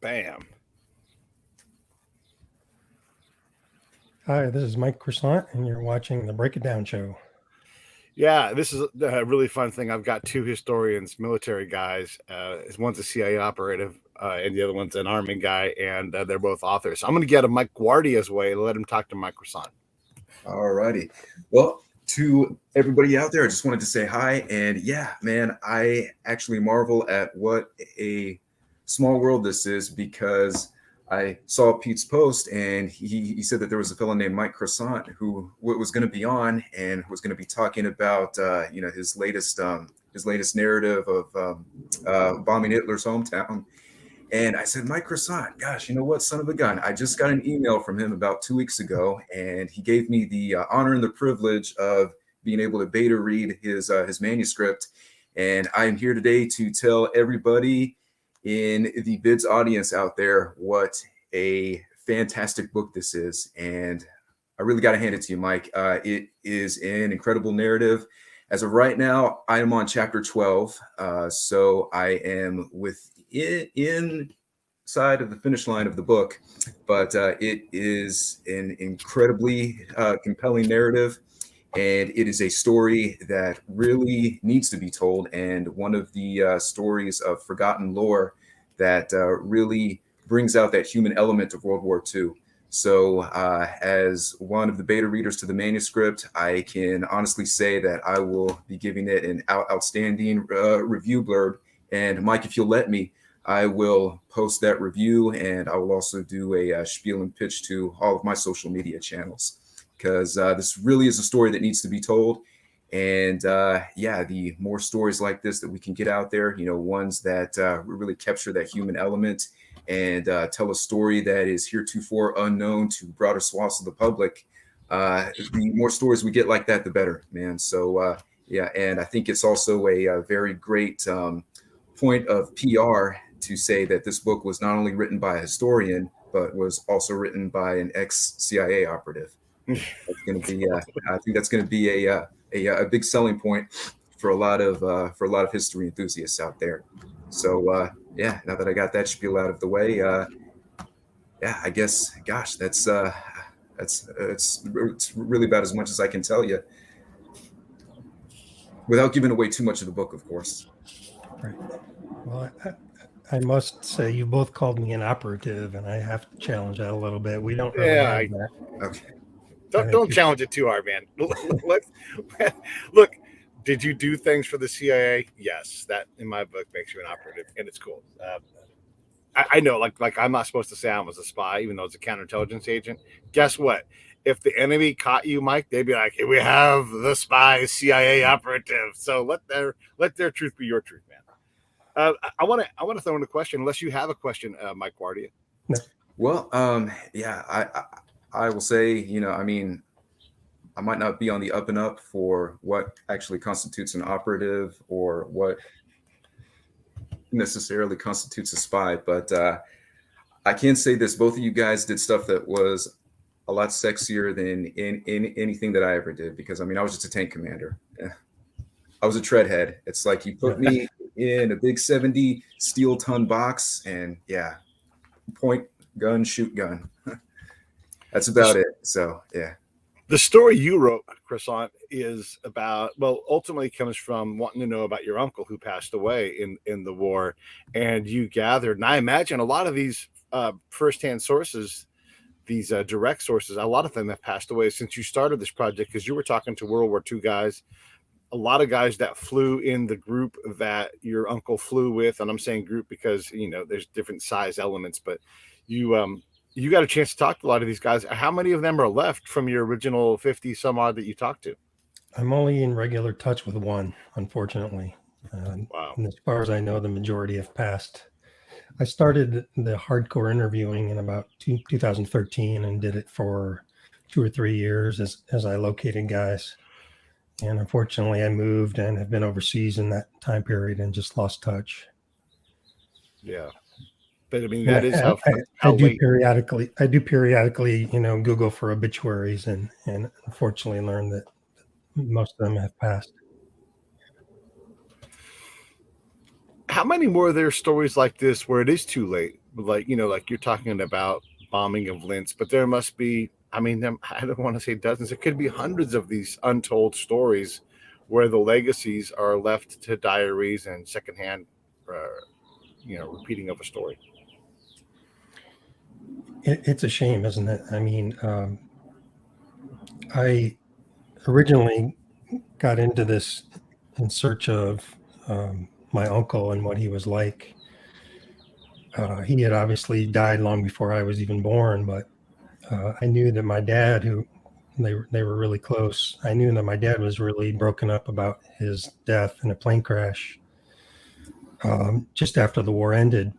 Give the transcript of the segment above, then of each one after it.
Bam. Hi, this is Mike Croissant, and you're watching the Break It Down Show. Yeah, this is a really fun thing. I've got two historians, military guys. One's a CIA operative, and the other one's an army guy, and they're both authors. So I'm going to get a Mike Guardia's way and let him talk to Mike Croissant. All righty. Well, to everybody out there, I just wanted to say hi. And yeah, man, I actually marvel at what a small world this is, because I saw Pete's post and he said that there was a fellow named Mike Croissant who was going to be on and was going to be talking about his latest narrative of bombing Hitler's hometown. And I said, Mike Croissant, gosh, you know what, son of a gun. I just got an email from him about 2 weeks ago, and he gave me the honor and the privilege of being able to beta read his manuscript. And I am here today to tell everybody in the Bids audience out there what a fantastic book this is. And I really got to hand it to you, Mike. It is an incredible narrative. As of right now, I am on chapter 12. So I am inside of the finish line of the book, but it is an incredibly compelling narrative. And it is a story that really needs to be told, and one of the stories of forgotten lore that really brings out that human element of World War II. So as one of the beta readers to the manuscript, I can honestly say that I will be giving it an outstanding review blurb. And Mike, if you'll let me, I will post that review, and I will also do a spiel and pitch to all of my social media channels, because this really is a story that needs to be told. And the more stories like this that we can get out there, ones that really capture that human element and tell a story that is heretofore unknown to broader swaths of the public, the more stories we get like that, the better, man. So and I think it's also a very great point of PR to say that this book was not only written by a historian, but was also written by an ex-CIA operative. That's going to be, I think that's going to be a big selling point for a lot of history enthusiasts out there. So now that I got that spiel out of the way, I guess, gosh, it's really about as much as I can tell you, without giving away too much of the book, of course. Right. Well, I must say, you both called me an operative, and I have to challenge that a little bit. We don't really have that. Okay. Don't challenge it too hard, man. Look, did you do things for the CIA? Yes, that in my book makes you an operative, and it's cool. I know, like I'm not supposed to say I was a spy, even though it's a counterintelligence agent. Guess what? If the enemy caught you, Mike, they'd be like, hey, we have the spy CIA operative. So let their truth be your truth, man. I want to throw in a question, unless you have a question, Mike Guardia. No. Well, I will say, I might not be on the up and up for what actually constitutes an operative or what necessarily constitutes a spy, but I can say this: both of you guys did stuff that was a lot sexier than in anything that I ever did, because I was just a tank commander. I was a treadhead. It's like you put me in a big 70 steel ton box and point gun, shoot gun. That's about it. So, yeah. The story you wrote, Croissant, is about, ultimately comes from wanting to know about your uncle who passed away in the war. And you gathered, and I imagine a lot of these firsthand sources, these direct sources, a lot of them have passed away since you started this project, because you were talking to World War II guys, a lot of guys that flew in the group that your uncle flew with. And I'm saying group because, there's different size elements, but you got a chance to talk to a lot of these guys. How many of them are left from your original 50 some odd that you talked to? I'm only in regular touch with one, unfortunately. Wow. And as far as I know, the majority have passed. I started the hardcore interviewing in about 2013 and did it for 2 or 3 years as I located guys. And unfortunately, I moved and have been overseas in that time period and just lost touch. Yeah. But that is how I do late. I do periodically, Google for obituaries and unfortunately learn that most of them have passed. How many more are there stories like this where it is too late like, you know, like you're talking about bombing of Linz, but there must be, I mean, I don't want to say dozens, it could be hundreds of these untold stories where the legacies are left to diaries and secondhand, you know, repeating of a story. It's a shame, isn't it? I mean, I originally got into this in search of my uncle and what he was like. He had obviously died long before I was even born, but I knew that my dad, who they were really close, I knew that my dad was really broken up about his death in a plane crash just after the war ended.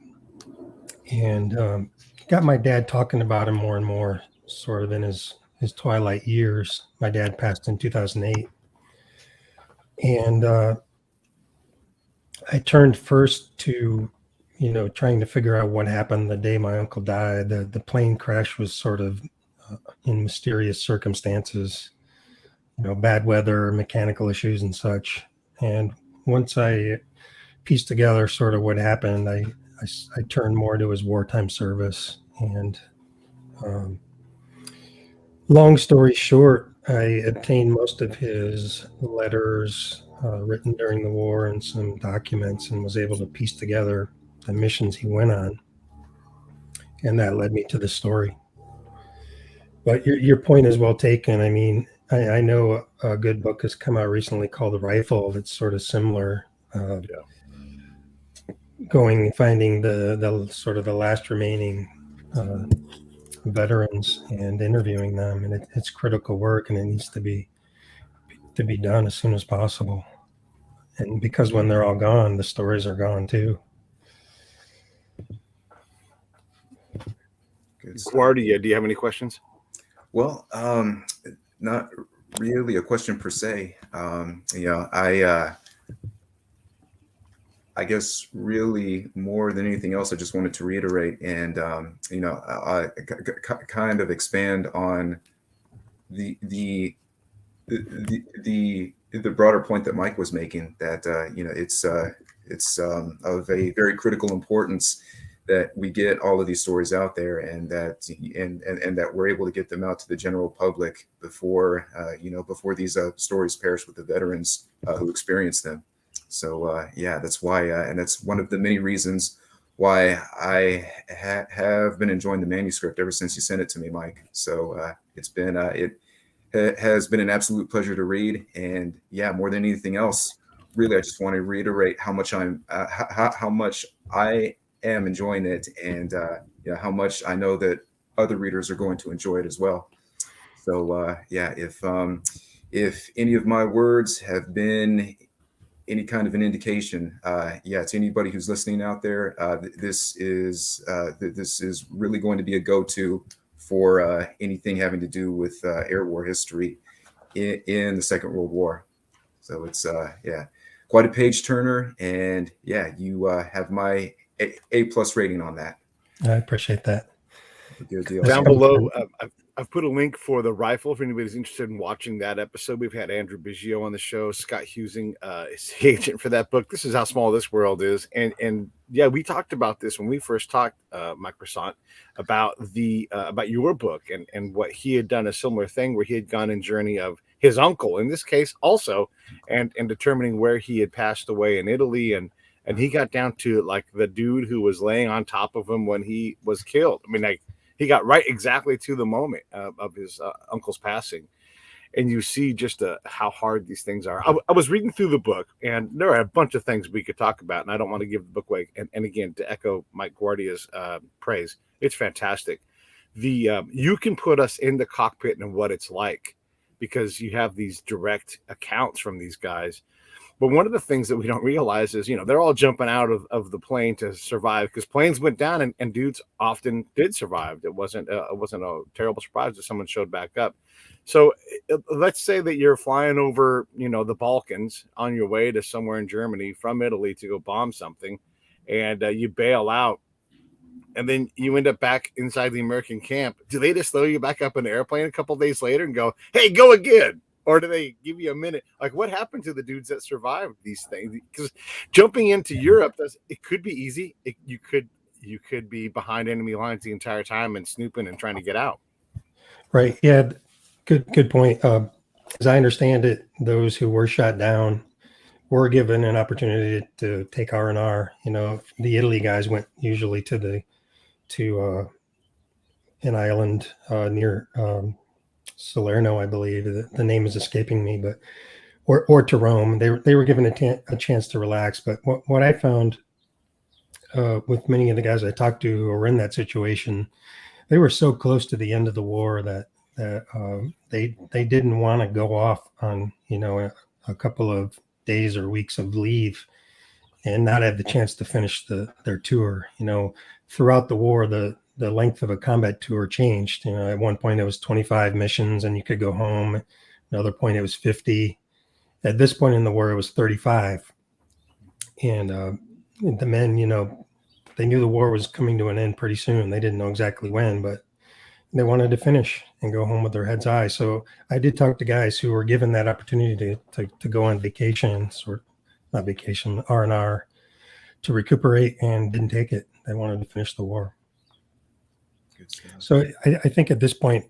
And got my dad talking about him more and more, sort of in his twilight years. My dad passed in 2008. And I turned first to, you know, trying to figure out what happened the day my uncle died. The plane crash was sort of in mysterious circumstances, you know, bad weather, mechanical issues and such. And once I pieced together sort of what happened, I turned more to his wartime service. And long story short, I obtained most of his letters written during the war and some documents, and was able to piece together the missions he went on. And that led me to the story. But your point is well taken. I mean, I know a good book has come out recently called The Rifle that's sort of similar. Finding the sort of the last remaining veterans and interviewing them, and it's critical work, and it needs to be done as soon as possible. And because when they're all gone, the stories are gone too. Guardia, do you have any questions? Well, not really a question per se. I guess really more than anything else, I just wanted to reiterate and I kind of expand on the broader point that Mike was making, that it's of a very critical importance that we get all of these stories out there, and that that we're able to get them out to the general public before these stories perish with the veterans who experienced them. So that's why, and that's one of the many reasons why I have been enjoying the manuscript ever since you sent it to me, Mike. So it has been an absolute pleasure to read, and more than anything else, really, I just want to reiterate how much how much I am enjoying it, and how much I know that other readers are going to enjoy it as well. So if any of my words have been any kind of an indication, to anybody who's listening out there, this is really going to be a go-to for anything having to do with air war history in the Second World War. So it's quite a page turner, and you have my A+ rating on that. I appreciate that. Good deal. Down below, I've put a link for The Rifle if anybody's interested in watching that episode. We've had Andrew Biggio on the show. Scott Husing is the agent for that book. This is how small this world is. And we talked about this when we first talked, Mike Croissant, about your book and what he had done a similar thing where he had gone in journey of his uncle, in this case also, and determining where he had passed away in Italy. And he got down to like the dude who was laying on top of him when he was killed. I mean, like, he got right exactly to the moment of his uncle's passing. And you see just how hard these things are. I was reading through the book, and there are a bunch of things we could talk about, and I don't want to give the book away. And again, to echo Mike Guardia's praise, it's fantastic. You can put us in the cockpit and what it's like, because you have these direct accounts from these guys. But one of the things that we don't realize is, they're all jumping out of the plane to survive, because planes went down and dudes often did survive. It wasn't a terrible surprise if someone showed back up. So let's say that you're flying over, the Balkans on your way to somewhere in Germany from Italy to go bomb something, and you bail out, and then you end up back inside the American camp. Do they just throw you back up in the airplane a couple of days later and go, "Hey, go again"? Or do they give you a minute? Like, what happened to the dudes that survived these things? Because jumping into Europe, it could be easy. You could you could be behind enemy lines the entire time and snooping and trying to get out. Right. Yeah. Good point. As I understand it, those who were shot down were given an opportunity to take R&R. You know, the Italy guys went usually to an island near Salerno, I believe. The name is escaping me, but or to Rome. They were given a chance to relax. But what I found with many of the guys I talked to who were in that situation, they were so close to the end of the war that they didn't want to go off on, you know, a couple of days or weeks of leave and not have the chance to finish their tour. You know, throughout the war, the length of a combat tour changed. You know, at one point it was 25 missions and you could go home. Another point it was 50. At this point in the war, it was 35. And the men, you know, they knew the war was coming to an end pretty soon. They didn't know exactly when, but they wanted to finish and go home with their heads high. So I did talk to guys who were given that opportunity to go on vacations, or not vacation, R&R, to recuperate, and didn't take it. They wanted to finish the war. Good stuff. So I think at this point,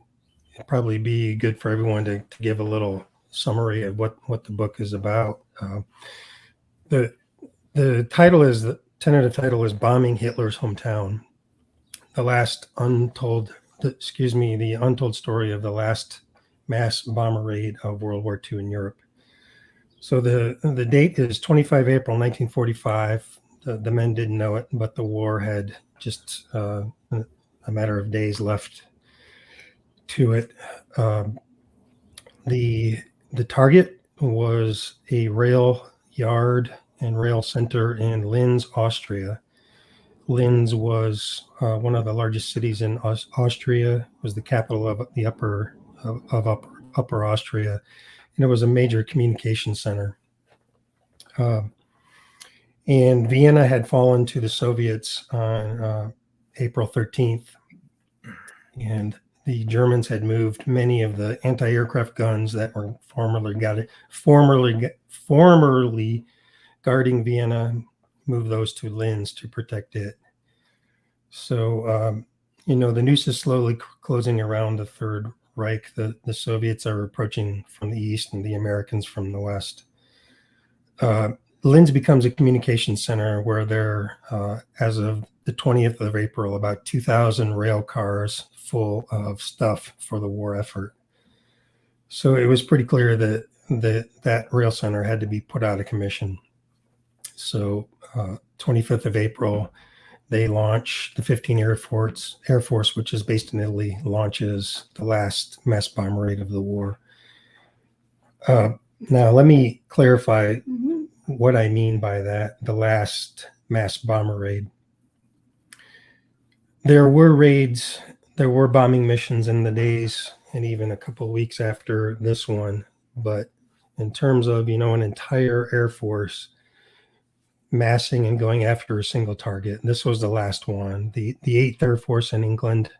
it'd probably be good for everyone to give a little summary of what the book is about. The title is, the tentative title is Bombing Hitler's Hometown, the untold story of the last mass bomber raid of World War II in Europe. So the date is 25 April 1945. The men didn't know it, but the war had just a matter of days left to it. The target was a rail yard and rail center in Linz, Austria. Linz was one of the largest cities in Austria, was the capital of the upper Austria, and it was a major communication center. And Vienna had fallen to the Soviets on April 13th, and the Germans had moved many of the anti-aircraft guns that were formerly guarding Vienna, moved those to Linz to protect it. So, you know, the noose is slowly closing around the Third Reich. The Soviets are approaching from the east and the Americans from the west. Linz becomes a communication center where there, as of the 20th of April, about 2,000 rail cars full of stuff for the war effort. So it was pretty clear that that rail center had to be put out of commission. So 25th of April, they launch the 15th Air Force, which is based in Italy, launches the last mass bomber raid of the war. Now, let me clarify what I mean by that, the last mass bomber raid. There were raids, there were bombing missions in the days and even a couple of weeks after this one. But in terms of, you know, an entire Air Force massing and going after a single target, this was the last one. The 8th Air Force in England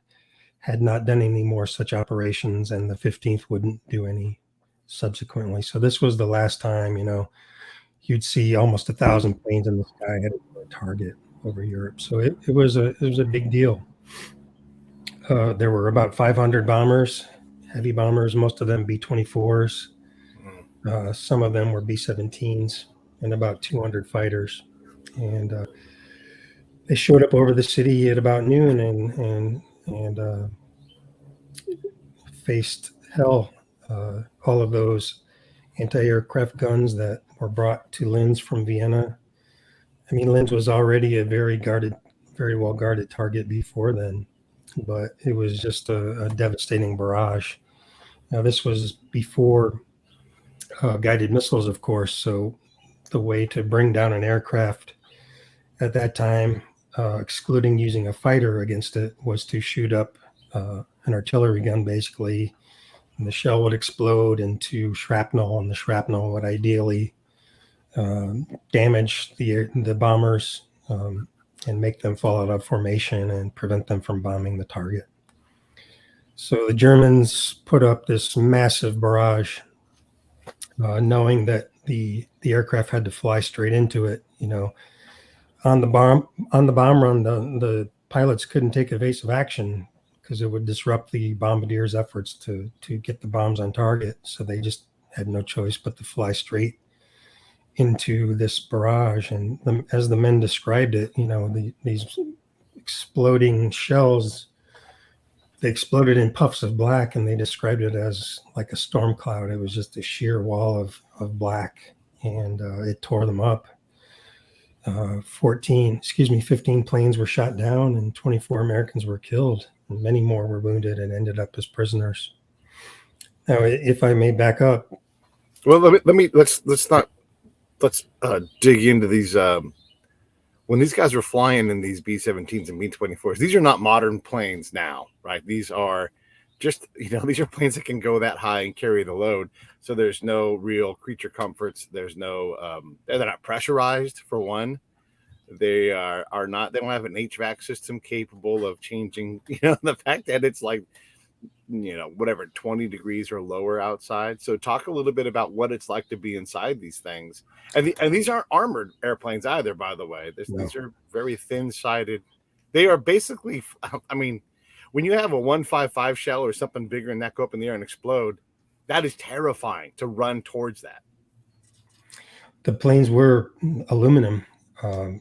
had not done any more such operations, and the 15th wouldn't do any subsequently. So this was the last time, you know, you'd see almost 1,000 planes in the sky headed for a target over Europe. So it was a big deal. There were about 500 bombers, heavy bombers, most of them B-24s. Some of them were B-17s, and about 200 fighters. And they showed up over the city at about noon and faced hell. All of those anti-aircraft guns that were brought to Linz from Vienna. I mean, Linz was already a very well guarded target before then, but it was just a devastating barrage. Now, this was before guided missiles, of course. So the way to bring down an aircraft at that time, excluding using a fighter against it, was to shoot up an artillery gun, basically. And the shell would explode into shrapnel, and the shrapnel would ideally damage the bombers and make them fall out of formation and prevent them from bombing the target. So the Germans put up this massive barrage, knowing that the aircraft had to fly straight into it. You know, On the bomb run, the pilots couldn't take evasive action because it would disrupt the bombardiers' efforts to get the bombs on target. So they just had no choice but to fly straight into this barrage. And as the men described it, these exploding shells, they exploded in puffs of black, and they described it as like a storm cloud. It was just a sheer wall of black, and it tore them up. 15 planes were shot down, and 24 Americans were killed, and many more were wounded and ended up as prisoners. Now, if I may back up. Well, let's dig into these. When these guys were flying in these B-17s and B-24s, these are not modern planes now, right? These are just, these are planes that can go that high and carry the load. So there's no real creature comforts. There's no, they're not pressurized for one. They are not, they don't have an HVAC system capable of changing, the fact that it's like, whatever, 20 degrees or lower outside. So talk a little bit about what it's like to be inside these things. And these aren't armored airplanes either, by the way. No. These are very thin-sided. They are basically, when you have a 155 shell or something bigger and that go up in the air and explode, that is terrifying to run towards that. The planes were aluminum, and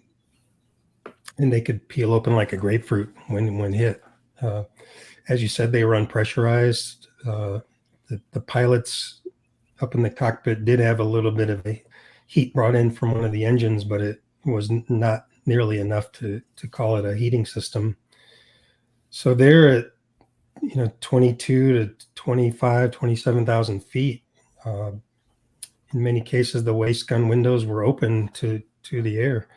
they could peel open like a grapefruit when hit. As you said, they were unpressurized. The pilots up in the cockpit did have a little bit of a heat brought in from one of the engines, but it was not nearly enough to call it a heating system. So they're at 22 to 25, 27,000 feet. In many cases, the waist gun windows were open to the air.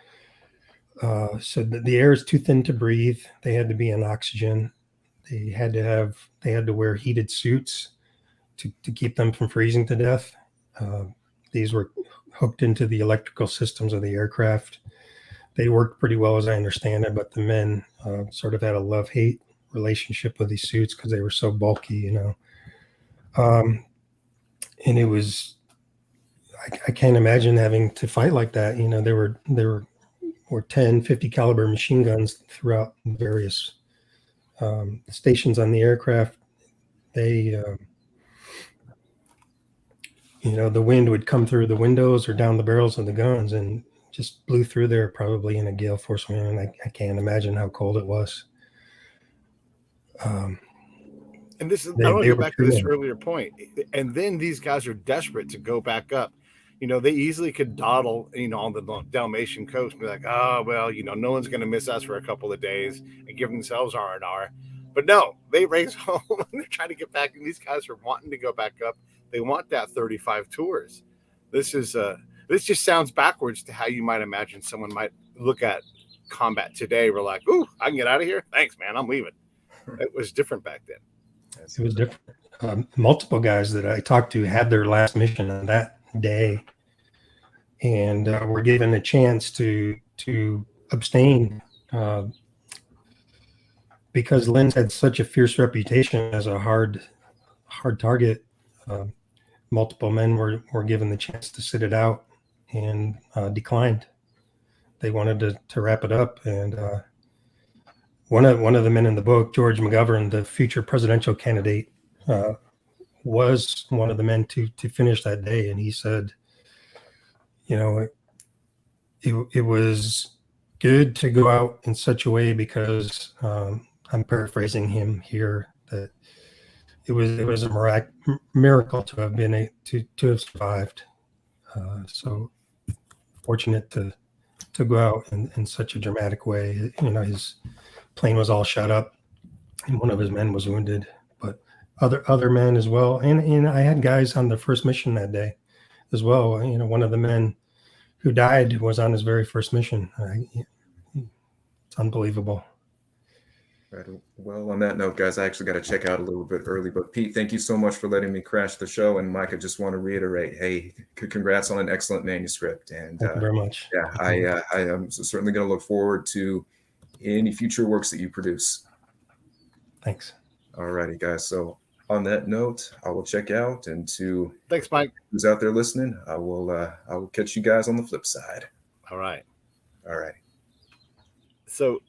So the air is too thin to breathe. They had to be on oxygen. They had to wear heated suits to keep them from freezing to death. These were hooked into the electrical systems of the aircraft. They worked pretty well, as I understand it, but the men sort of had a love-hate relationship with these suits because they were so bulky, and it was, I can't imagine having to fight like that. There were 10, 50 caliber machine guns throughout various stations on the aircraft. They, the wind would come through the windows or down the barrels of the guns and just blew through there, probably in a gale force wind. And I can't imagine how cold it was. And this is, I want to go back to this earlier point. And then these guys are desperate to go back up. They easily could dawdle, on the Dalmatian coast and be like, oh, well, no one's going to miss us for a couple of days and give themselves R&R. But no, they race home and they're trying to get back. And these guys are wanting to go back up. They want that 35 tours. This just sounds backwards to how you might imagine someone might look at combat today. We're like, ooh, I can get out of here. Thanks, man. I'm leaving. It was different back then. It was different. Multiple guys that I talked to had their last mission on that day, and were given a chance to abstain because Linz had such a fierce reputation as a hard target. Multiple men were given the chance to sit it out and declined. They wanted to wrap it up, and one of the men in the book, George McGovern, the future presidential candidate, was one of the men to finish that day. And he said, it was good to go out in such a way because I'm paraphrasing him here, that it was a miracle to have been to have survived. So fortunate to go out in such a dramatic way. His plane was all shot up, and one of his men was wounded, but other men as well. And I had guys on the first mission that day as well. One of the men who died was on his very first mission. It's unbelievable. Right. Well, on that note, guys, I actually got to check out a little bit early. But Pete, thank you so much for letting me crash the show. And Mike, I just want to reiterate, hey, congrats on an excellent manuscript. And thank you very much. Yeah, I am certainly going to look forward to any future works that you produce. Thanks. All righty, guys. So on that note, I will check out, and to thanks, Mike, who's out there listening, I will catch you guys on the flip side. All right. All right. So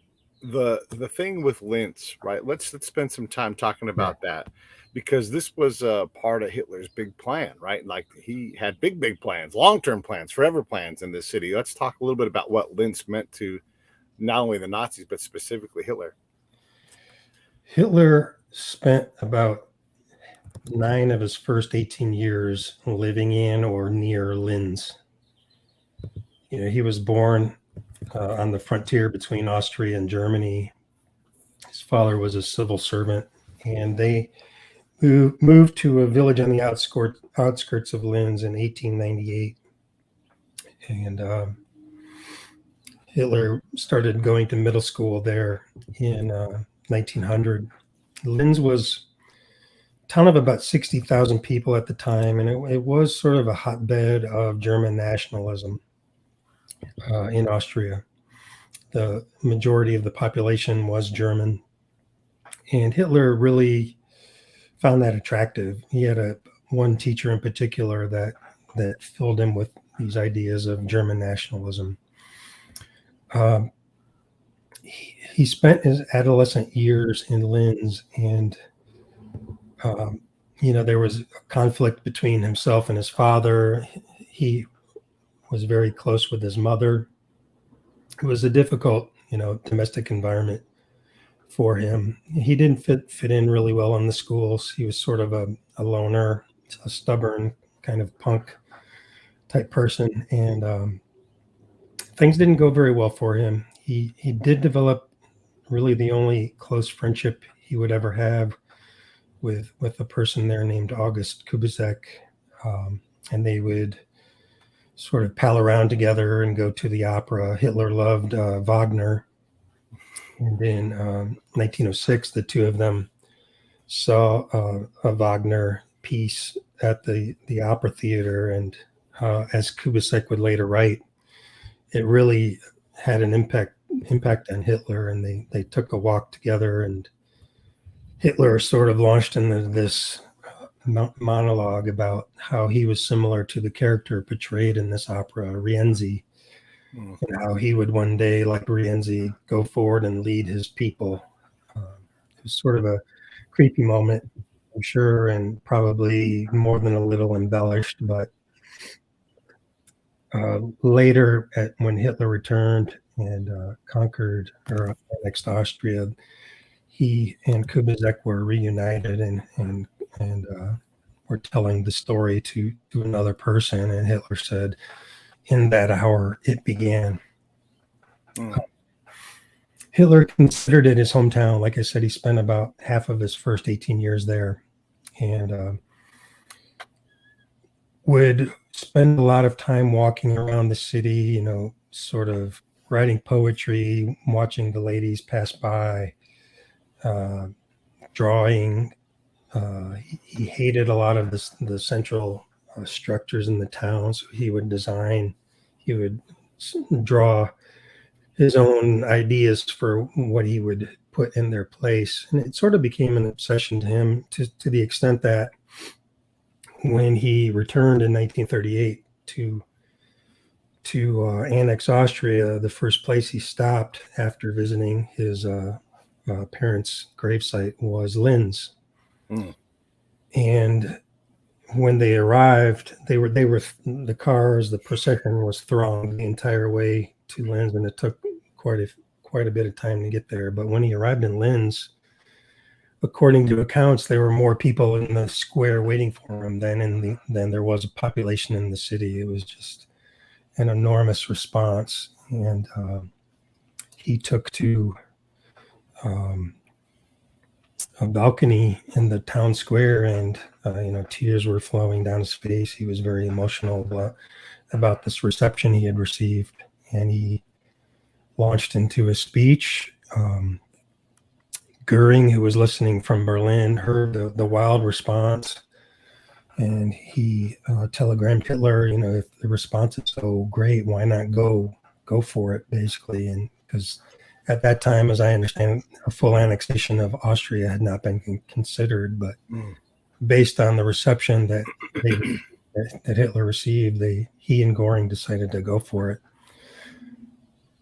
the thing with Linz, right? Let's spend some time talking Sure. about that, because this was a part of Hitler's big plan, right? Like he had big plans, long-term plans, forever plans in this city. Let's talk a little bit about what Linz meant to not only the Nazis but specifically Hitler. Hitler spent about 9 of his first 18 years living in or near Linz. He was born on the frontier between Austria and Germany. His father was a civil servant, and they moved to a village on the outskirts of Linz in 1898. And Hitler started going to middle school there in 1900. Linz was a town of about 60,000 people at the time, and it was sort of a hotbed of German nationalism in Austria. The majority of the population was German, and Hitler really found that attractive. He had one teacher in particular that filled him with these ideas of German nationalism. He spent his adolescent years in Linz, and there was a conflict between himself and his father. He was very close with his mother. It was a difficult, domestic environment for him. He didn't fit in really well in the schools. He was sort of a loner, a stubborn kind of punk type person, and things didn't go very well for him. He did develop really the only close friendship he would ever have with a person there named August Kubizek, and they would sort of pal around together and go to the opera. Hitler loved Wagner. And in 1906, the two of them saw a Wagner piece at the opera theater. And as Kubizek would later write, it really had an impact on Hitler. And they took a walk together, and Hitler sort of launched into this monologue about how he was similar to the character portrayed in this opera, Rienzi, and how he would one day, like Rienzi, go forward and lead his people. It was sort of a creepy moment, I'm sure, and probably more than a little embellished, but later, when Hitler returned and conquered or annexed Austria, he and Kubizek were reunited and were telling the story to another person, and Hitler said, "In that hour, it began." Hitler considered it his hometown. Like I said, he spent about half of his first 18 years there, and would spend a lot of time walking around the city, sort of writing poetry, watching the ladies pass by, drawing. He hated a lot of the central structures in the town, so he would draw his own ideas for what he would put in their place. And it sort of became an obsession to him to the extent that when he returned in 1938 to annex Austria, the first place he stopped after visiting his parents' gravesite was Linz. And when they arrived, the cars, the procession was thronged the entire way to Linz, and it took quite a bit of time to get there. But when he arrived in Linz, according to accounts, there were more people in the square waiting for him than there was a population in the city. It was just an enormous response, and he took to a balcony in the town square, and tears were flowing down his face. He was very emotional about this reception he had received, and he launched into a speech. Goering, who was listening from Berlin, heard the wild response, and he telegrammed Hitler, if the response is so great, why not go for it, basically. And because at that time, as I understand, a full annexation of Austria had not been considered, but based on the reception that Hitler received, he and Goering decided to go for it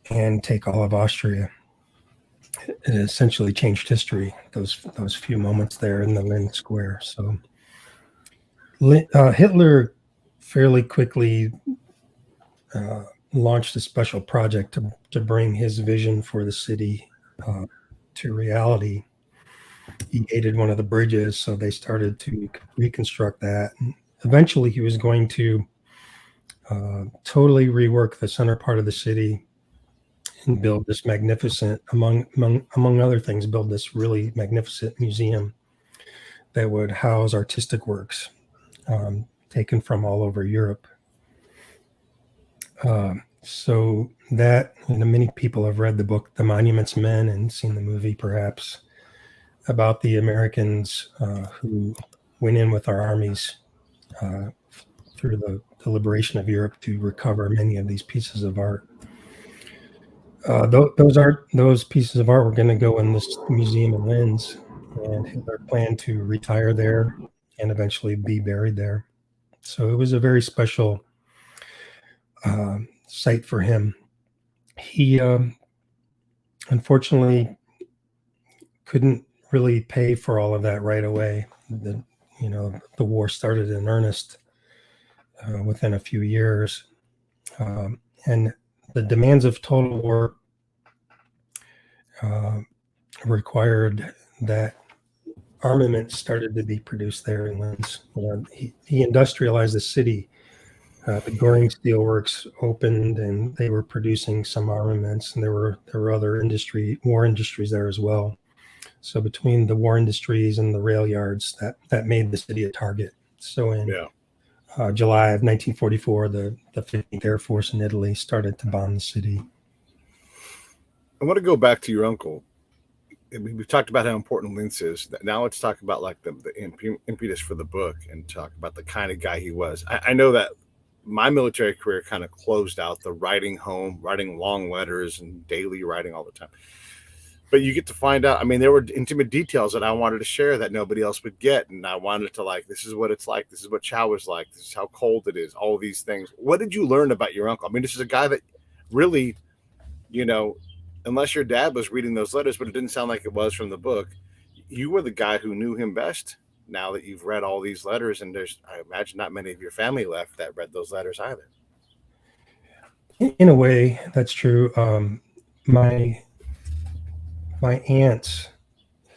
and take all of Austria. it essentially changed history. Those few moments there in the Linz Square. So Hitler fairly quickly launched a special project to bring his vision for the city to reality. He hated one of the bridges, so they started to reconstruct that. And eventually, he was going to totally rework the center part of the city and build this magnificent, among other things, build this really magnificent museum that would house artistic works taken from all over Europe. So that, many people have read the book, The Monuments Men, and seen the movie, perhaps, about the Americans who went in with our armies through the liberation of Europe to recover many of these pieces of art. Those pieces of art were going to go in this museum in Linz, and Hitler planned to retire there and eventually be buried there. So it was a very special site for him. He unfortunately couldn't really pay for all of that right away. The war started in earnest within a few years, and the demands of total war required that armaments started to be produced there in Linz. He industrialized the city. The Goring Steel Works opened, and they were producing some armaments, and there were other war industries there as well. So between the war industries and the rail yards, that made the city a target. So in July of 1944, the 15th Air Force in Italy started to bomb the city. I want to go back to your uncle. We've talked about how important Linz is. Now let's talk about like the impetus for the book and talk about the kind of guy he was. I know that my military career kind of closed out the writing home, writing long letters and daily writing all the time. But you get to find out, there were intimate details that I wanted to share that nobody else would get. And I wanted to this is what it's like. This is what chow is like. This is how cold it is. All these things. What did you learn about your uncle? This is a guy that really, unless your dad was reading those letters, but it didn't sound like it was from the book, you were the guy who knew him best. Now that you've read all these letters, and I imagine not many of your family left that read those letters either. In a way, that's true. My aunts,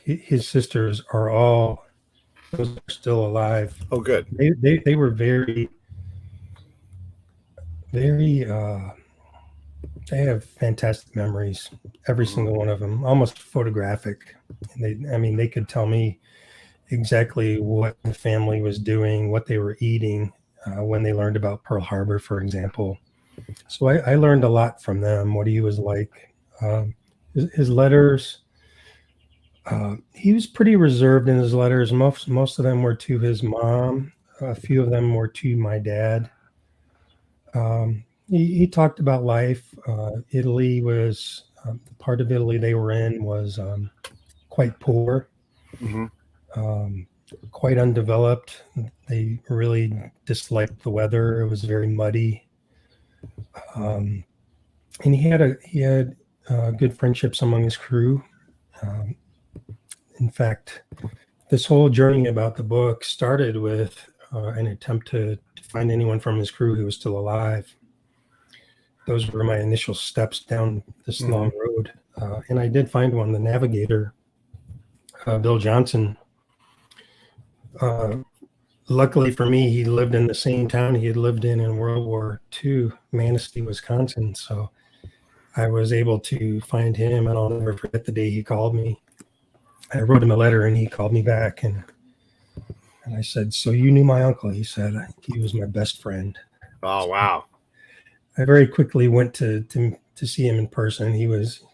his sisters, those are still alive. Oh, good. They were very, very. They have fantastic memories. Every single one of them, almost photographic. And they could tell me exactly what the family was doing, what they were eating when they learned about Pearl Harbor, for example. So I learned a lot from them, what he was like. His letters, he was pretty reserved in his letters. Most of them were to his mom. A few of them were to my dad. He talked about life. Italy was, the part of Italy they were in was quite poor. Mm-hmm. Quite undeveloped. They really disliked the weather. It was very muddy. And he had good friendships among his crew. In fact, this whole journey about the book started with an attempt to find anyone from his crew who was still alive. Those were my initial steps down this long road. And I did find one, the navigator, Bill Johnson. Luckily for me, he lived in the same town he had lived in World War II, Manistee, Wisconsin. So I was able to find him, and I'll never forget the day he called me. I wrote him a letter, and he called me back, and I said, "So you knew my uncle?" He said, "He was my best friend." Oh, wow. I very quickly went to see him in person. He was,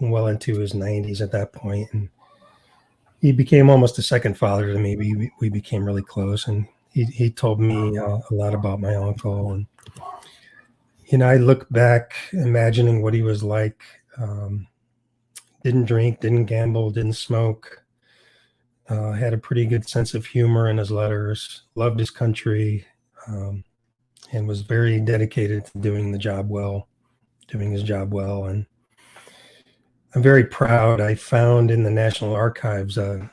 well into his 90s at that point, and he became almost a second father to me. We became really close, and he told me a lot about my uncle. And I look back imagining what he was like. Didn't drink, didn't gamble, didn't smoke. Had a pretty good sense of humor in his letters. Loved his country, and was very dedicated to doing his job well. And I'm very proud. I found in the National Archives a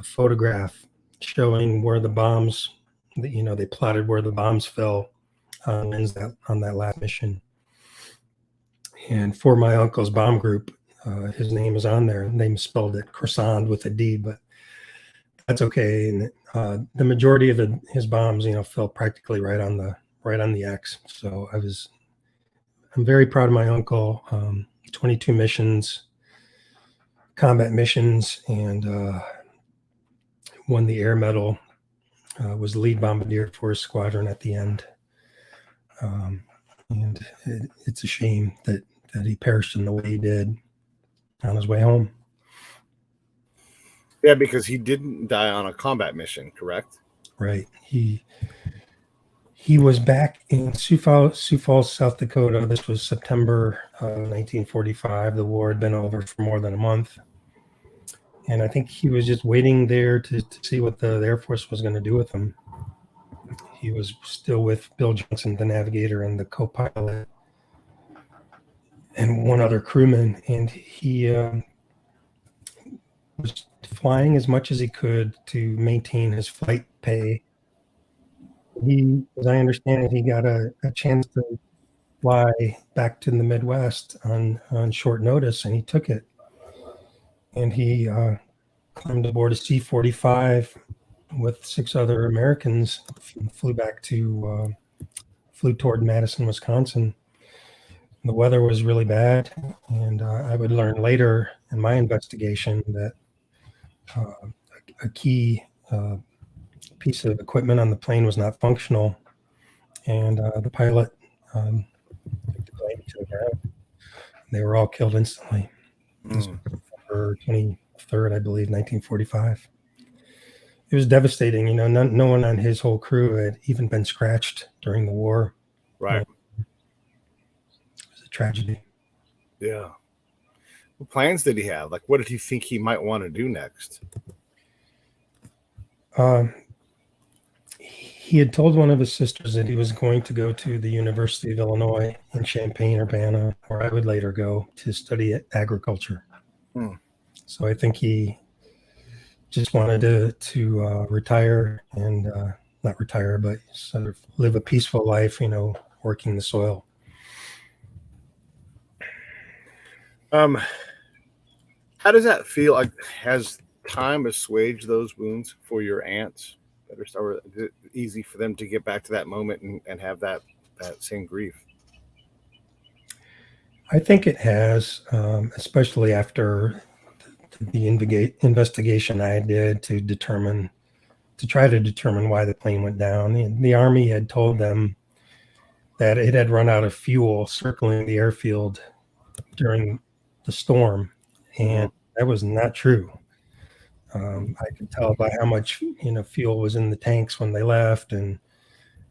photograph showing where the bombs, they plotted where the bombs fell on that last mission. And for my uncle's bomb group, his name is on there. They spelled it Croissant with a D, but that's okay. And the majority of his bombs, fell practically right on the X. So I'm very proud of my uncle. 22 missions, combat missions, and won the Air Medal. Was the lead bombardier for his squadron at the end. And it's a shame that he perished in the way he did on his way home. Yeah, because he didn't die on a combat mission, correct? Right. He was back in Sioux Falls, South Dakota. This was September 1945. The war had been over for more than a month. And I think he was just waiting there to see what the Air Force was going to do with him. He was still with Bill Johnson, the navigator, and the co-pilot, and one other crewman. And he was flying as much as he could to maintain his flight pay. As I understand it, he got a chance to fly back to the Midwest on short notice, and he took it. And he climbed aboard a C-45 with 6 other Americans, flew toward Madison, Wisconsin. The weather was really bad, and I would learn later in my investigation that a key piece of equipment on the plane was not functional, and the pilot took the plane to the ground. They were all killed instantly. This was November 23rd, I believe, 1945. It was devastating. No one on his whole crew had even been scratched during the war. Right. It was a tragedy. Yeah. What plans did he have? Like, what did he think he might want to do next? He had told one of his sisters that he was going to go to the University of Illinois in Champaign-Urbana, where I would later go to study agriculture. So I think he just wanted to retire and not retire, but sort of live a peaceful life, working the soil. How does that feel? Like, has time assuaged those wounds for your aunts? Or is it easy for them to get back to that moment and have that same grief? I think it has, especially after the investigation I did to try to determine why the plane went down. The Army had told them that it had run out of fuel circling the airfield during the storm, and that was not true. I could tell by how much fuel was in the tanks when they left, and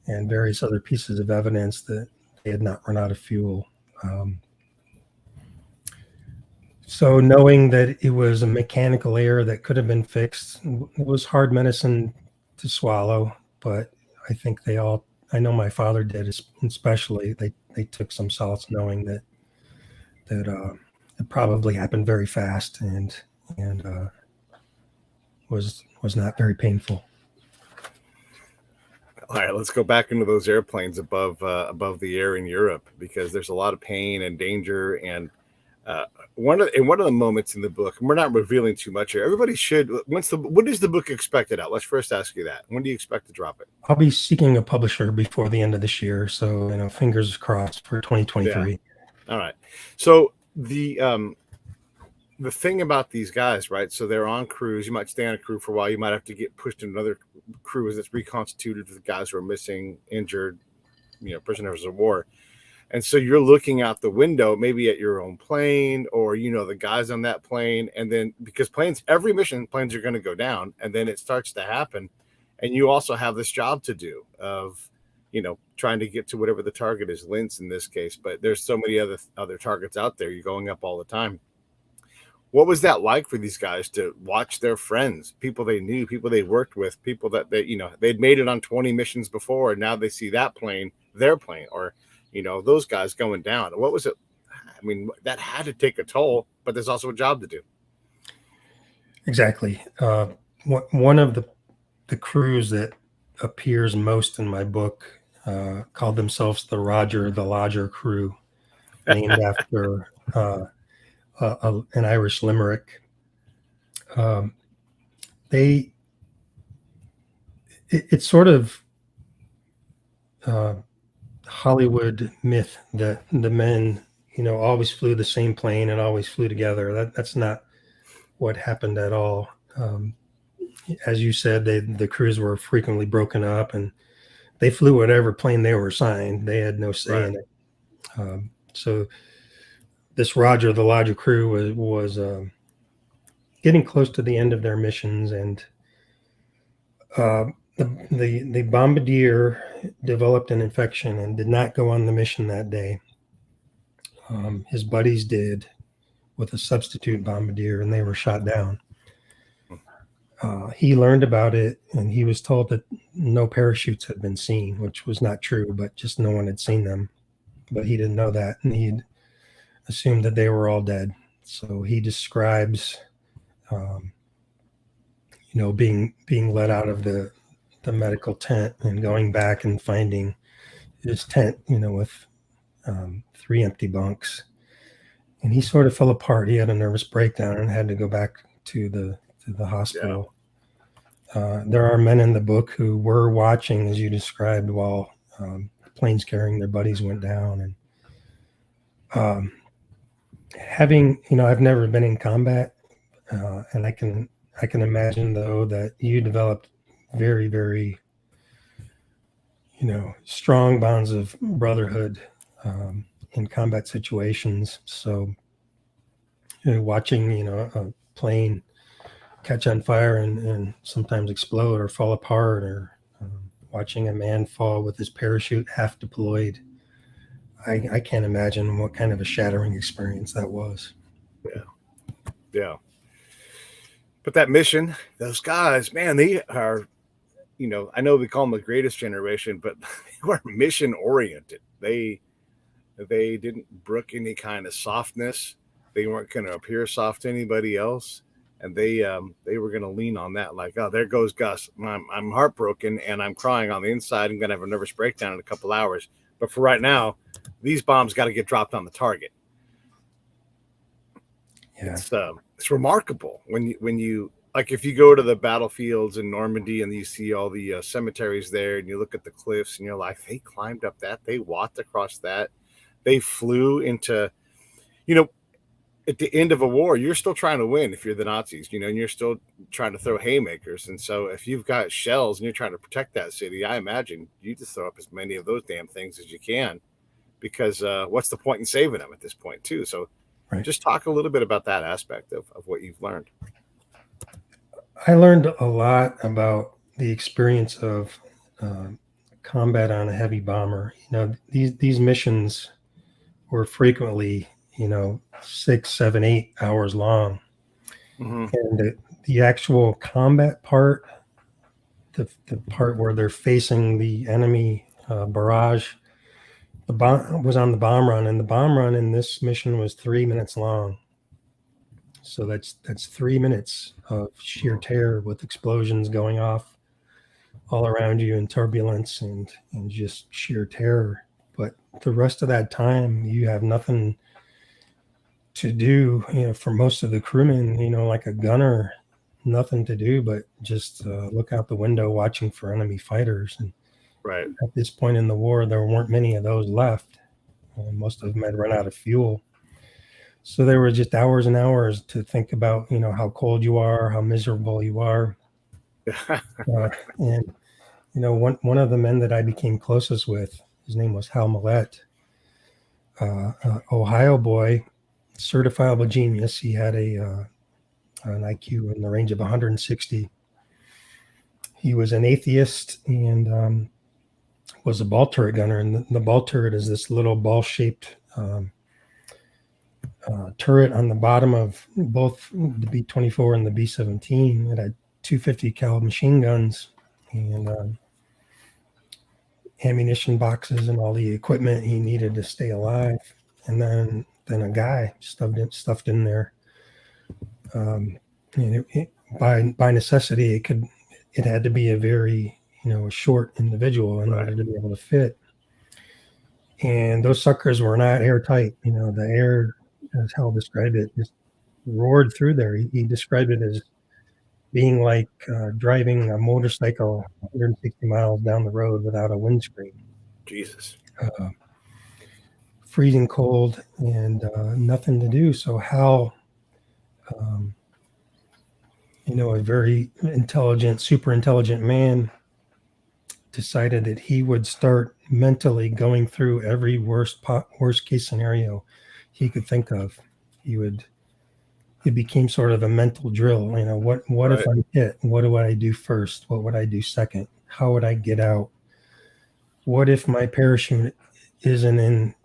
various other pieces of evidence that they had not run out of fuel. So knowing that it was a mechanical error that could have been fixed, it was hard medicine to swallow. But I think I know my father did, especially. They took some solace knowing that it probably happened very fast and was not very painful. All right, let's go back into those airplanes above the air in Europe, because there's a lot of pain and danger. And one of the moments in the book, and we're not revealing too much here. Everybody should. When is the book expected out? Let's first ask you that. When do you expect to drop it? I'll be seeking a publisher before the end of this year, so fingers crossed for 2023. Yeah. All right. So the thing about these guys, right? So they're on crews. You might stay on a crew for a while. You might have to get pushed into another crew that's reconstituted with guys who are missing, injured, prisoners of war. And so you're looking out the window, maybe at your own plane, or the guys on that plane. And then because every mission, planes are going to go down, and then it starts to happen. And you also have this job to do of trying to get to whatever the target is, Linz in this case. But there's so many other targets out there. You're going up all the time. What was that like for these guys to watch their friends, people they knew, people they worked with, people that they'd made it on 20 missions before, and now they see that plane, their plane, or those guys going down? What was it? I mean, that had to take a toll, but there's also a job to do. Exactly. One of the crews that appears most in my book called themselves the Roger the Lodger crew, named after an Irish limerick. It's sort of Hollywood myth that the men, always flew the same plane and always flew together. That's not what happened at all. As you said, the crews were frequently broken up, and they flew whatever plane they were assigned. They had no say in it. So this Roger the Lodger crew was getting close to the end of their missions, and the bombardier developed an infection and did not go on the mission that day. His buddies did with a substitute bombardier, and they were shot down. He learned about it, and he was told that no parachutes had been seen, which was not true, but just no one had seen them. But he didn't know that, and he assumed that they were all dead. So he describes, being let out of the medical tent and going back and finding his tent, with 3 empty bunks. And he sort of fell apart. He had a nervous breakdown and had to go back to the hospital. Yeah. There are men in the book who were watching, as you described, while planes carrying their buddies went down. And I've never been in combat, and I can imagine, though, that you developed very, very, strong bonds of brotherhood in combat situations. So, watching, a plane catch on fire and sometimes explode or fall apart, or watching a man fall with his parachute half deployed, I can't imagine what kind of a shattering experience that was. Yeah. But that mission, those guys, man, they are, I know we call them the greatest generation, but they were mission oriented. They didn't brook any kind of softness. They weren't going to appear soft to anybody else. And they were going to lean on that, like, oh, there goes Gus. I'm heartbroken and I'm crying on the inside. I'm going to have a nervous breakdown in a couple hours. But for right now, these bombs got to get dropped on the target. Yeah. It's remarkable when you like, if you go to the battlefields in Normandy and you see all the cemeteries there, and you look at the cliffs and you're like, they climbed up that, they walked across that, they flew into, at the end of a war, you're still trying to win if you're the Nazis, and you're still trying to throw haymakers. And so if you've got shells and you're trying to protect that city, I imagine you just throw up as many of those damn things as you can, because what's the point in saving them at this point too? So just talk a little bit about that aspect of what you've learned. I learned a lot about the experience of combat on a heavy bomber. These missions were frequently, 6, 7, 8 hours long. Mm-hmm. And the actual combat part, the part where they're facing the enemy barrage, the bomb was on the bomb run, and the bomb run in this mission was 3 minutes long. So that's 3 minutes of sheer terror, with explosions going off all around you and turbulence and just sheer terror. But the rest of that time, you have nothing to do, for most of the crewmen, like a gunner, nothing to do but just look out the window watching for enemy fighters. And at this point in the war, there weren't many of those left. Most of them had run out of fuel. So there were just hours and hours to think about, how cold you are, how miserable you are. And, one of the men that I became closest with, his name was Hal Millett, Ohio boy, certifiable genius. He had an IQ in the range of 160. He was an atheist and was a ball turret gunner. And the ball turret is this little ball-shaped turret on the bottom of both the B-24 and the B-17. It had 250 cal machine guns and ammunition boxes and all the equipment he needed to stay alive. And then than a guy stuffed in there. By necessity, it had to be a very, a short individual in order to be able to fit. And those suckers were not airtight. The air, as Hal described it, just roared through there. He described it as being like driving a motorcycle 160 miles down the road without a windscreen. Jesus. Freezing cold and nothing to do. So Hal, a very intelligent, super intelligent man, decided that he would start mentally going through every worst case scenario he could think of. It became sort of a mental drill. What if I'm hit? What do I do first? What would I do second? How would I get out? What if my parachute isn't in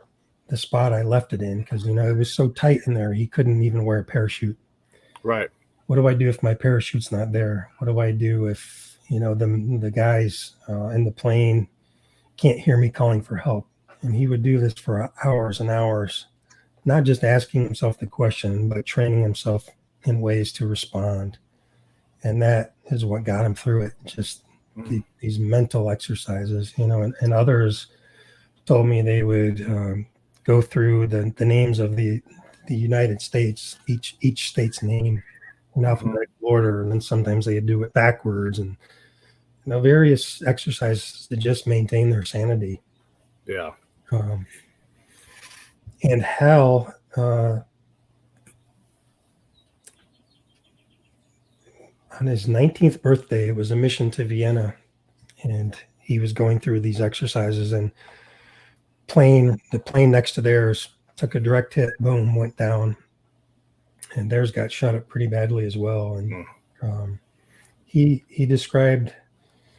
the spot I left it in? Because, it was so tight in there, he couldn't even wear a parachute. Right. What do I do if my parachute's not there? What do I do if, the guys in the plane can't hear me calling for help? And he would do this for hours and hours, not just asking himself the question, but training himself in ways to respond. And that is what got him through it. Just these mental exercises, and others told me they would go through the names of the United States, each state's name in alphabetical order. And then sometimes they do it backwards, and various exercises to just maintain their sanity. Yeah. And Hal, on his 19th birthday, it was a mission to Vienna, and he was going through these exercises, and the plane next to theirs took a direct hit, boom, went down, and theirs got shot up pretty badly as well. And he described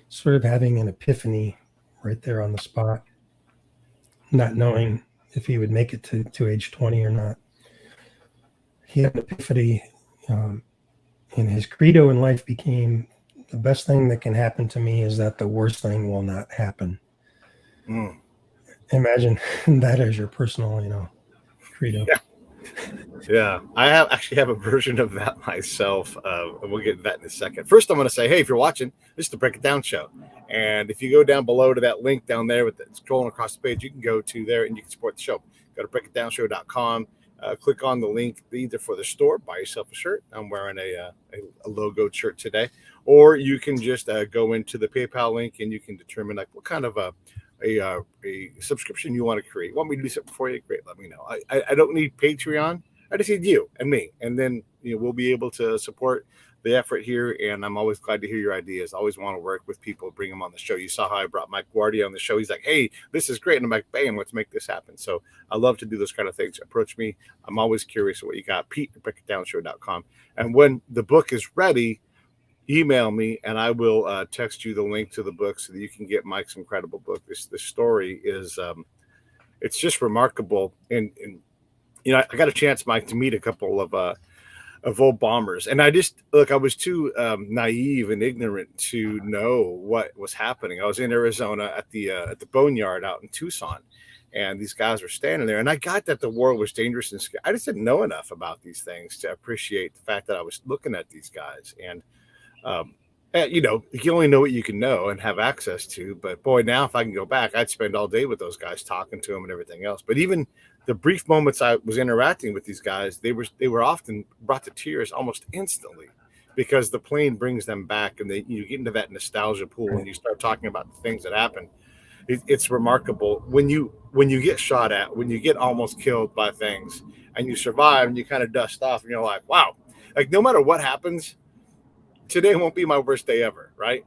sort of having an epiphany right there on the spot, not knowing if he would make it to age 20 or not. He had an epiphany, and his credo in life became, the best thing that can happen to me is that the worst thing will not happen. Imagine that as your personal, credo. Yeah, I actually have a version of that myself. And we'll get to that in a second. First, I'm going to say, hey, if you're watching, this is the Break It Down show. And if you go down below to that link down there with scrolling across the page, you can go to there and you can support the show. Go to breakitdownshow.com. Click on the link either for the store, buy yourself a shirt. I'm wearing a logoed shirt today. Or you can just go into the PayPal link and you can determine like what kind of a subscription you want to create. Want me to do something for you? Great, let me know. I don't need Patreon. I just need you and me, and then we'll be able to support the effort here. And I'm always glad to hear your ideas. I always want to work with people, bring them on the show. You saw how I brought Mike Guardia on the show. He's like, "Hey, this is great," and I'm like, "Bam, let's make this happen." So I love to do those kind of things. Approach me. I'm always curious what you got. Pete@breakitdownshow.com. And when the book is ready, email me and I will text you the link to the book so that you can get Mike's incredible book. This story is it's just remarkable. And I got a chance, Mike, to meet a couple of old bombers, and I was too naive and ignorant to know what was happening. I was in Arizona at the boneyard out in Tucson, and these guys were standing there, and I got that the war was dangerous and scary. I just didn't know enough about these things to appreciate the fact that I was looking at these guys. And you can only know what you can know and have access to. But boy, now if I can go back, I'd spend all day with those guys, talking to them and everything else. But even the brief moments I was interacting with these guys, they were often brought to tears almost instantly, because the plane brings them back, and you get into that nostalgia pool and you start talking about the things that happened. It's remarkable when you get shot at, when you get almost killed by things, and you survive and you kind of dust off, and you're like, wow, like no matter what happens, today won't be my worst day ever, right?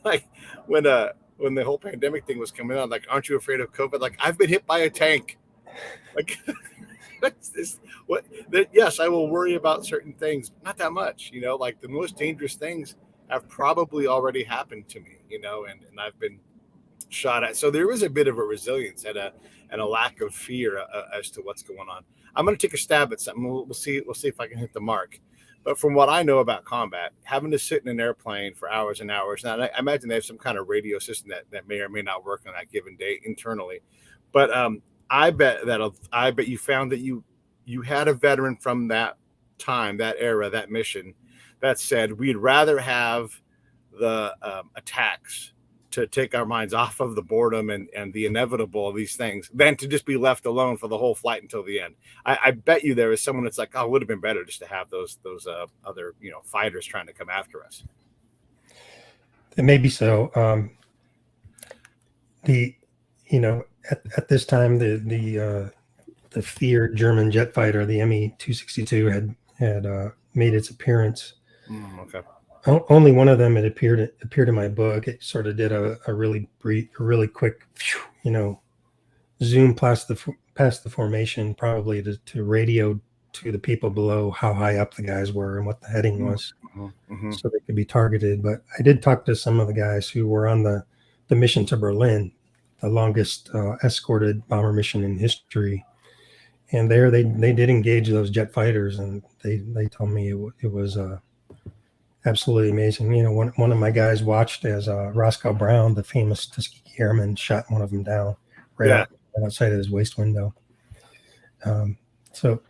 Like when the whole pandemic thing was coming on, like, aren't you afraid of COVID? Like, I've been hit by a tank. Like, yes, I will worry about certain things, not that much. Like the most dangerous things have probably already happened to me. And I've been shot at. So there is a bit of a resilience and a lack of fear as to what's going on. I'm going to take a stab at something. We'll see if I can hit the mark. But from what I know about combat, having to sit in an airplane for hours and hours, now I imagine they have some kind of radio system that may or may not work on that given day internally. But I bet you found that you you had a veteran from that time, that era, that mission, that said we'd rather have the attacks to take our minds off of the boredom and the inevitable of these things than to just be left alone for the whole flight until the end. I bet you there is someone that's like, oh, it would have been better just to have those other fighters trying to come after us. It may be so. At this time, the feared German jet fighter, the Me-262, had made its appearance. Okay. Only one of them had appeared in my book. It sort of did a really quick, zoom past the formation, probably to radio to the people below how high up the guys were and what the heading was, so they could be targeted. But I did talk to some of the guys who were on the mission to Berlin, the longest escorted bomber mission in history. And there they did engage those jet fighters, and they told me it was absolutely amazing. One of my guys watched as Roscoe Brown, the famous Tuskegee Airman, shot one of them down right outside of his waist window. So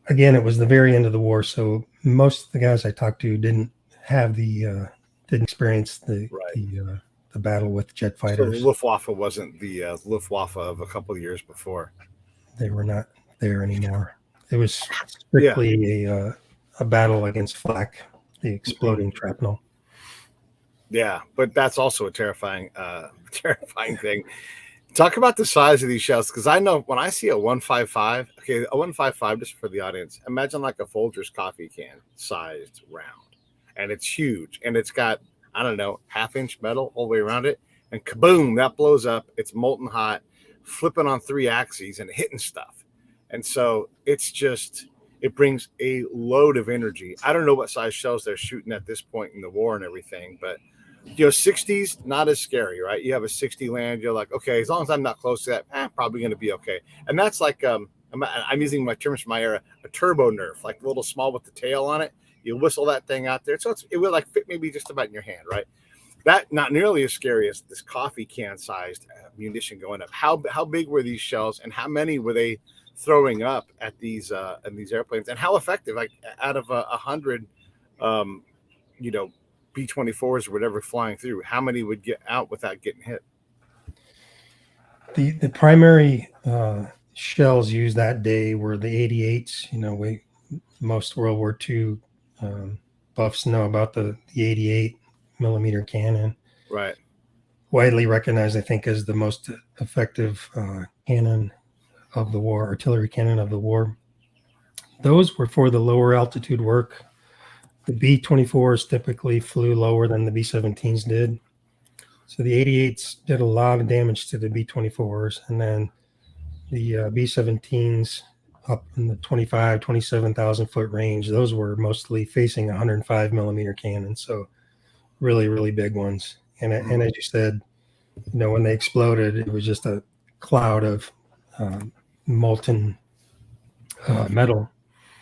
again, it was the very end of the war, so most of the guys I talked to didn't experience the battle with jet fighters. So Luftwaffe wasn't the Luftwaffe of a couple of years before. They were not there anymore. It was strictly a battle against flak, the exploding shrapnel. Yeah, but that's also a terrifying thing. Talk about the size of these shells, because I know when I see a 155, okay, a 155, just for the audience, imagine like a Folgers coffee can sized round, and it's huge, and it's got, I don't know, half-inch metal all the way around it, and kaboom, that blows up. It's molten hot, flipping on 3 axes and hitting stuff. And so it's just, it brings a load of energy. I don't know what size shells they're shooting at this point in the war and everything, but 60s, not as scary, right? You have a 60 land, you're like, okay, as long as I'm not close to that, probably going to be okay. And that's like, I'm using my terms from my era, a turbo Nerf, like a little small with the tail on it. You whistle that thing out there. So it will like fit maybe just about in your hand, right? That not nearly as scary as this coffee can sized munition going up. How big were these shells, and how many were they throwing up at these airplanes, and how effective? Like out of 100, B-24s or whatever flying through, how many would get out without getting hit? The primary shells used that day were the 88s. Most World War II buffs know about the 88 millimeter cannon, right? Widely recognized, I think, as the most effective cannon of the war, artillery cannon of the war. Those were for the lower altitude work. The B-24s typically flew lower than the B-17s did. So the 88s did a lot of damage to the B-24s, and then the B-17s up in the 27,000 foot range, those were mostly facing 105 millimeter cannons. So really, really big ones. And as you said, when they exploded, it was just a cloud of molten metal.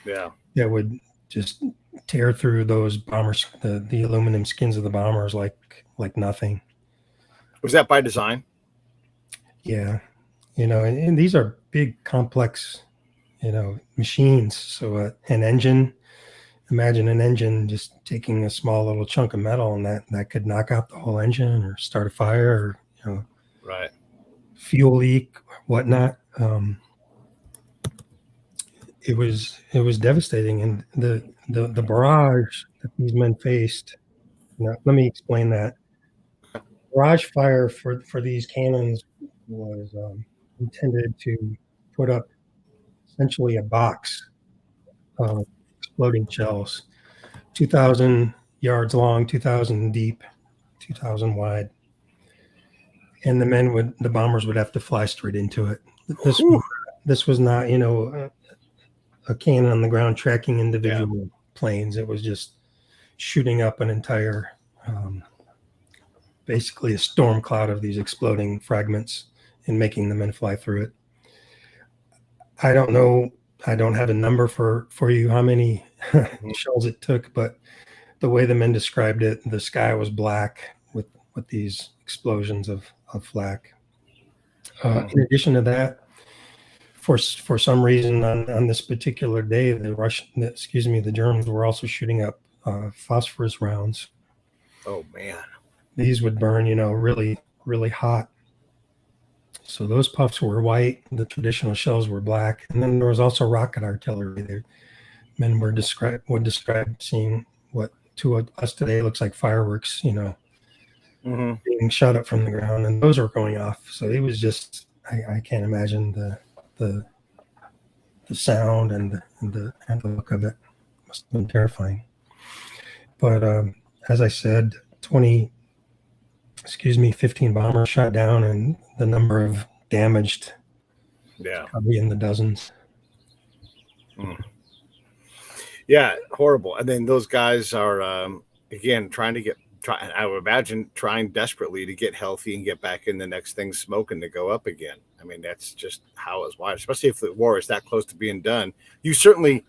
Yeah. That would just tear through those bombers, the aluminum skins of the bombers like nothing. Was that by design? Yeah. And these are big, complex, machines. So an engine, imagine an engine just taking a small little chunk of metal, and that could knock out the whole engine or start a fire or, right, fuel leak, whatnot. It was devastating, and the barrage that these men faced. Let me explain that. Barrage fire for these cannons was intended to put up essentially a box of exploding shells, 2,000 yards long, 2,000 deep, 2,000 wide, and the bombers would have to fly straight into it. This was not, a cannon on the ground tracking individual planes. It was just shooting up an entire, basically a storm cloud of these exploding fragments and making the men fly through it. I don't know. I don't have a number for you how many shells it took, but the way the men described it, the sky was black with these explosions of flak. In addition to that, for some reason on this particular day, the Germans were also shooting up phosphorus rounds. Oh man. These would burn, really, really hot. So those puffs were white. The traditional shells were black. And then there was also rocket artillery. The men would describe seeing what to us today looks like fireworks, being shot up from the ground, and those were going off. So it was just, I can't imagine the sound and the look of it. Must have been terrifying. But as I said, 15 bombers shot down, and the number of damaged, probably in the dozens. Yeah, horrible. And then those guys are again I would imagine trying desperately to get healthy and get back in the next thing smoking to go up again. I mean, that's just how it's wired, especially if the war is that close to being done. You certainly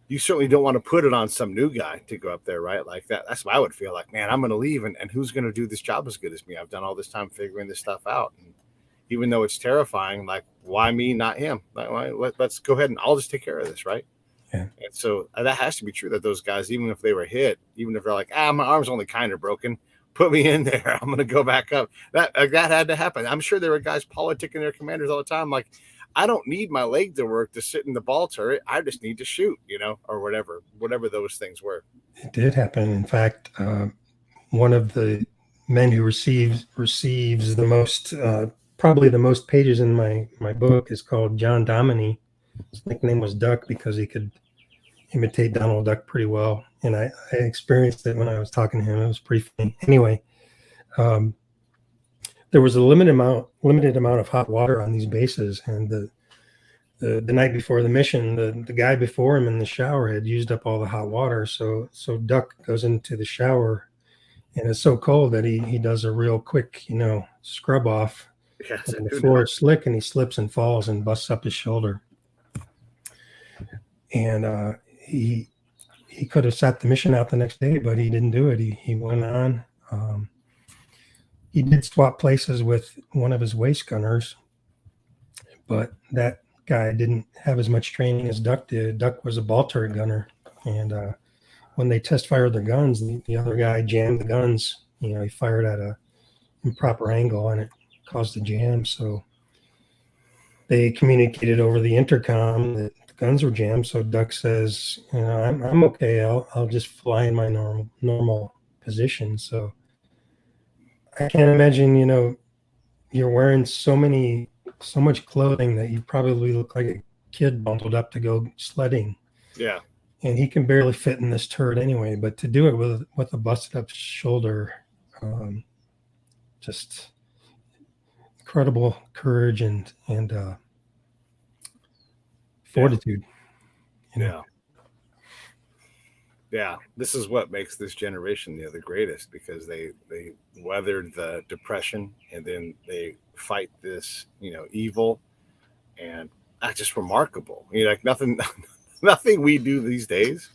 don't want to put it on some new guy to go up there, right? Like that. That's what I would feel like, man, I'm going to leave. And who's going to do this job as good as me? I've done all this time figuring this stuff out. And even though it's terrifying, like, why me, not him? Like, let's go ahead and I'll just take care of this, right? Yeah. And so that has to be true, that those guys, even if they were hit, even if they're like, my arm's only kind of broken, put me in there, I'm going to go back up. That had to happen. I'm sure there were guys politicking their commanders all the time. Like, I don't need my leg to work to sit in the ball turret. I just need to shoot, or whatever those things were. It did happen. In fact, one of the men who receives the most, probably the most pages in my book is called John Dominy. His nickname was Duck because he could imitate Donald Duck pretty well. And I experienced it when I was talking to him. It was pretty funny. Anyway, there was a limited amount of hot water on these bases. And the night before the mission, the guy before him in the shower had used up all the hot water. So Duck goes into the shower, and it's so cold that he does a real quick, scrub off. Yes, and the floor is slick, and he slips and falls and busts up his shoulder. And he could have sat the mission out the next day, but he didn't do it. He went on. He did swap places with one of his waist gunners, but that guy didn't have as much training as Duck did. Duck was a ball turret gunner, and when they test fired their guns, the other guy jammed the guns. He fired at a improper angle, and it caused a jam. So they communicated over the intercom that guns were jammed. So Duck says, I'm okay. I'll just fly in my normal position. So I can't imagine, you're wearing so much clothing that you probably look like a kid bundled up to go sledding. Yeah. And he can barely fit in this turret anyway, but to do it with a busted up shoulder, just incredible courage and fortitude. Yeah. This is what makes this generation the greatest, because they weathered the depression, and then they fight this evil, and that's just remarkable. Like nothing we do these days,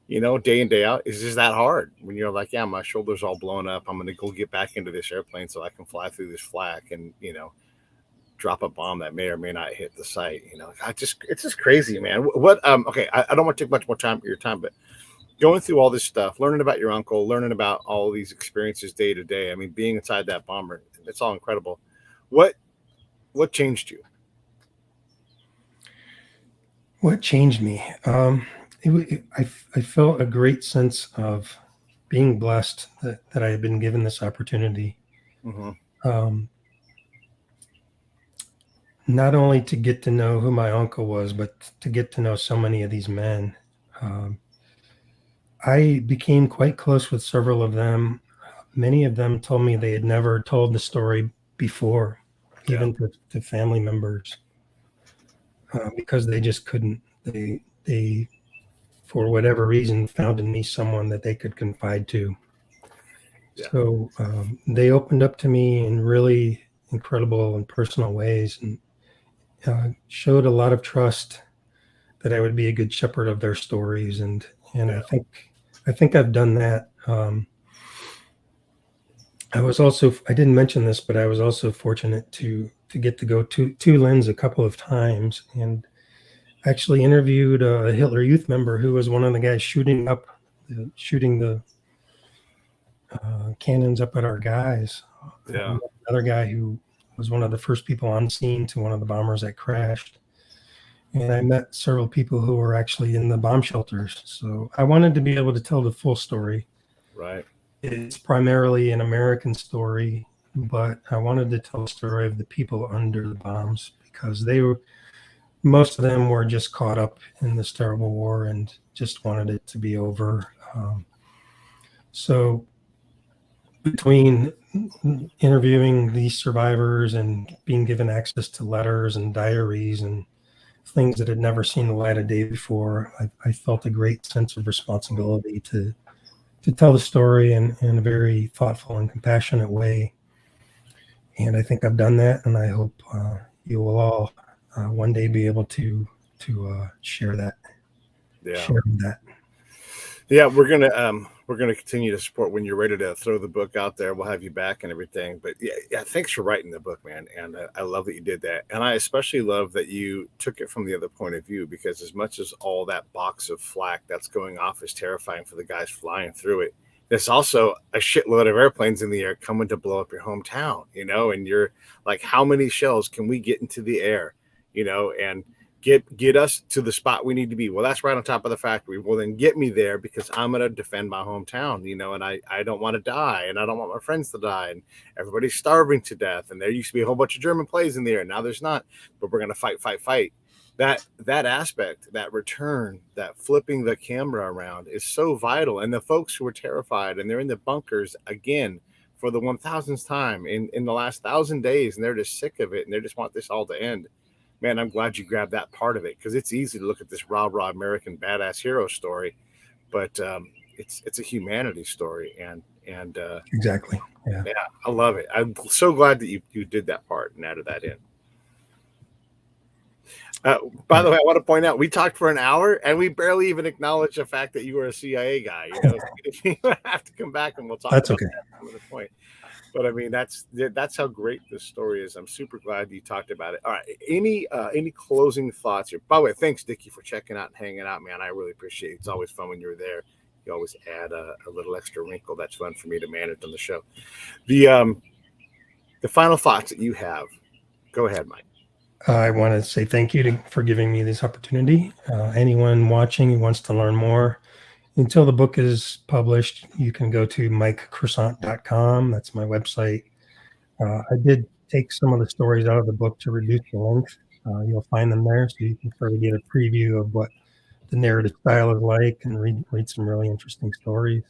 day in, day out, is just that hard. When you're like, yeah, my shoulder's all blown up, I'm gonna go get back into this airplane so I can fly through this flak and drop a bomb that may or may not hit the site. It's just crazy, man. What okay, I don't want to take much more time of your time, but going through all this stuff, learning about your uncle, learning about all these experiences day to day, I mean, being inside that bomber, it's all incredible. What changed you? What changed me? I felt a great sense of being blessed that I had been given this opportunity. Mm-hmm. Not only to get to know who my uncle was, but to get to know so many of these men. I became quite close with several of them. Many of them told me they had never told the story before, even to family members, because they just couldn't. They, for whatever reason, found in me someone that they could confide to. Yeah. So they opened up to me in really incredible and personal ways, and showed a lot of trust that I would be a good shepherd of their stories, and I think I've done that. I didn't mention this, but I was also fortunate to get to go to Linz a couple of times, and actually interviewed a Hitler Youth member who was one of the guys shooting the cannons up at our guys. Yeah. Another guy who was one of the first people on scene to one of the bombers that crashed. And I met several people who were actually in the bomb shelters. So I wanted to be able to tell the full story. Right. It's primarily an American story, but I wanted to tell the story of the people under the bombs, because most of them were just caught up in this terrible war and just wanted it to be over. So between interviewing these survivors and being given access to letters and diaries and things that had never seen the light of day before, I felt a great sense of responsibility to tell the story in a very thoughtful and compassionate way. And I think I've done that, and I hope you will all one day be able to share that. Yeah. Share that. Yeah, we're gonna continue to support when you're ready to throw the book out there. We'll have you back and everything. But yeah, thanks for writing the book, man. And I love that you did that. And I especially love that you took it from the other point of view, because as much as all that box of flak that's going off is terrifying for the guys flying through it, there's also a shitload of airplanes in the air coming to blow up your hometown, and you're like, how many shells can we get into the air, and get us to the spot we need to be? Well, that's right on top of the factory. Well, then get me there, because I'm going to defend my hometown, and I don't want to die, and I don't want my friends to die, and everybody's starving to death. And there used to be a whole bunch of German planes in the air. Now there's not, but we're going to fight. That aspect, that return, that flipping the camera around is so vital. And the folks who are terrified and they're in the bunkers again for the 1000th time in the last 1,000 days, and they're just sick of it and they just want this all to end. Man, I'm glad you grabbed that part of it, because it's easy to look at this rah American badass hero story, but it's a humanity story, and Exactly. Yeah, I love it. I'm so glad that you did that part and added that in. By the way, I want to point out, we talked for an hour and we barely even acknowledged the fact that you were a CIA guy. You have to come back and we'll talk. That's about okay. that at another point. But I mean, that's how great this story is. I'm super glad you talked about it. All right, any closing thoughts here? By the way, thanks, Dickie, for checking out and hanging out, man. I really appreciate it. It's always fun when you're there. You always add a little extra wrinkle. That's fun for me to manage on the show. The final thoughts that you have. Go ahead, Mike. I want to say thank you for giving me this opportunity. Anyone watching who wants to learn more, until the book is published, you can go to mikecroissant.com. That's my website. I did take some of the stories out of the book to reduce the length. You'll find them there, so you can sort of get a preview of what the narrative style is like and read some really interesting stories.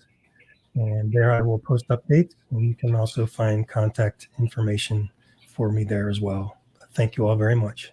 And there I will post updates, and you can also find contact information for me there as well. Thank you all very much.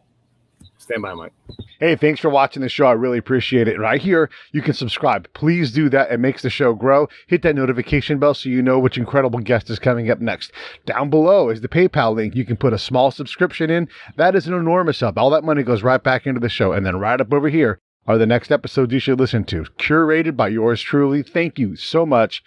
Stand by, Mike. Hey, thanks for watching the show. I really appreciate it. Right here, you can subscribe. Please do that. It makes the show grow. Hit that notification bell so you know which incredible guest is coming up next. Down below is the PayPal link. You can put a small subscription in. That is an enormous help. All that money goes right back into the show. And then right up over here are the next episodes you should listen to, curated by yours truly. Thank you so much